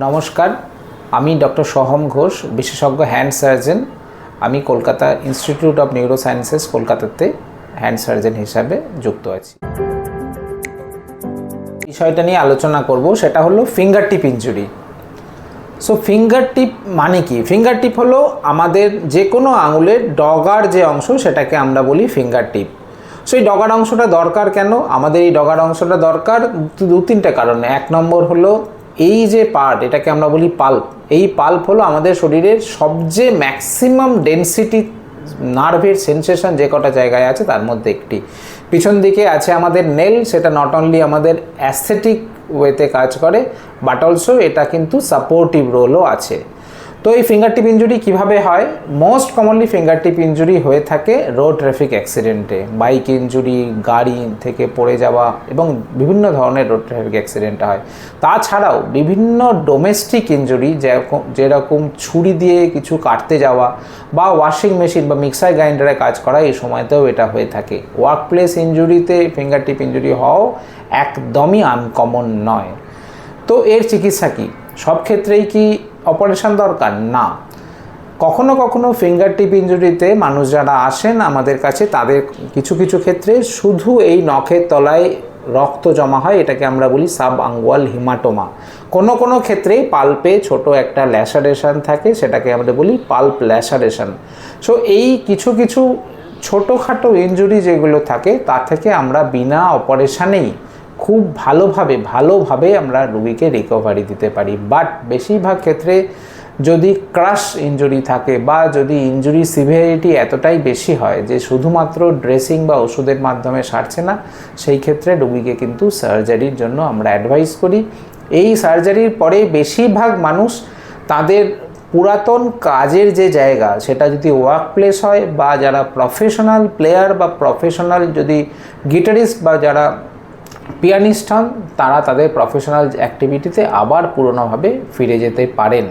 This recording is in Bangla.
নমস্কার, আমি ডক্টর সোহম ঘোষ, বিশেষজ্ঞ হ্যান্ড সার্জন। আমি Kolkata institute of neuro sciences কলকাতাতে হ্যান্ড সার্জন হিসাবে যুক্ত আছি। বিষয়টা নিয়ে আলোচনা করব, সেটা হলো ফিঙ্গার টিপ ইনজুরি। সো ফিঙ্গার টিপ মানে কি? ফিঙ্গার টিপ হলো আমাদের যে কোনো আঙুলের ডগার যে অংশ, সেটাকে আমরা বলি ফিঙ্গার টিপ। সো এই ডগার অংশটা দরকার কেন? আমাদের এই ডগার অংশটা দরকার দু তিনটে কারণে। এক নম্বর হলো এই যে পার্ট, এটাকে আমরা বলি পাল্প। এই পাল্প হলো আমাদের শরীরের সবচেয়ে ম্যাক্সিমাম ডেনসিটি নার্ভের সেন্সেশন যে কটা জায়গায় আছে তার মধ্যে একটি। পিছন দিকে আছে আমাদের নেল, সেটা নট অনলি আমাদের অ্যাস্থেটিক ওয়েতে কাজ করে, বাট অলসো এটা কিন্তু সাপোর্টিভ রোলও আছে। তো এই ফিঙ্গার টিপ ইঞ্জুরি কীভাবে হয়? মোস্ট কমনলি ফিঙ্গার টিপ ইঞ্জুরি হয়ে থাকে রোড ট্রাফিক অ্যাক্সিডেন্টে, বাইক ইঞ্জুরি, গাড়ি থেকে পড়ে যাওয়া এবং বিভিন্ন ধরনের রোড ট্রাফিক অ্যাক্সিডেন্টে হয়। তাছাড়াও বিভিন্ন ডোমেস্টিক ইঞ্জুরি, যেরকম ছুরি দিয়ে কিছু কাটতে যাওয়া বা ওয়াশিং মেশিন বা মিক্সার গ্রাইন্ডারে কাজ করা, এই সময়তেও এটা হয়ে থাকে। ওয়ার্ক প্লেস ইঞ্জুরিতে ফিঙ্গার টিপ ইঞ্জুরি হওয়াও একদমই আনকমন নয়। তো এর চিকিৎসা কী? সব ক্ষেত্রেই কি অপারেশন দরকার? না। কখনো কখনো ফিঙ্গার টিপ ইঞ্জুরিতে মানুষ যারা আসেন আমাদের কাছে, তাদের কিছু কিছু ক্ষেত্রে শুধু এই নখের তলায় রক্ত জমা হয়, এটাকে আমরা বলি সাব আঙ্গুয়াল হিমাটোমা। কোনো কোনো ক্ষেত্রেই পাল্পে ছোট একটা ল্যাসারেশন থাকে, সেটাকে আমরা বলি পাল্প ল্যাসারেশন। সো এই কিছু কিছু ছোটোখাটো ইঞ্জুরি যেগুলো থাকে, তা থেকে আমরা বিনা অপারেশনেই খুব ভালোভাবে আমরা রোগীকে রিকভারি দিতে পারি। বাট বেশিরভাগ ক্ষেত্রে যদি ক্রাশ ইনজুরি থাকে বা যদি ইনজুরি সিভিয়ারিটি এতটাই বেশি হয় যে শুধুমাত্র ড্রেসিং বা ওষুধের মাধ্যমে সারছে না, সেই ক্ষেত্রে রোগীকে কিন্তু সার্জারির জন্য আমরা অ্যাডভাইস করি। এই সার্জারির পরে বেশিরভাগ মানুষ তাদের পুরাতন কাজের যে জায়গা, সেটা যদি ওয়ার্ক প্লেস হয় বা যারা প্রফেশনাল প্লেয়ার বা প্রফেশনাল যদি গিটারিস্ট বা যারা পিয়ানিস্ট হন, তারা তাদের প্রফেশনাল অ্যাক্টিভিটিতে আবার পুরনোভাবে ফিরে যেতে পারেন।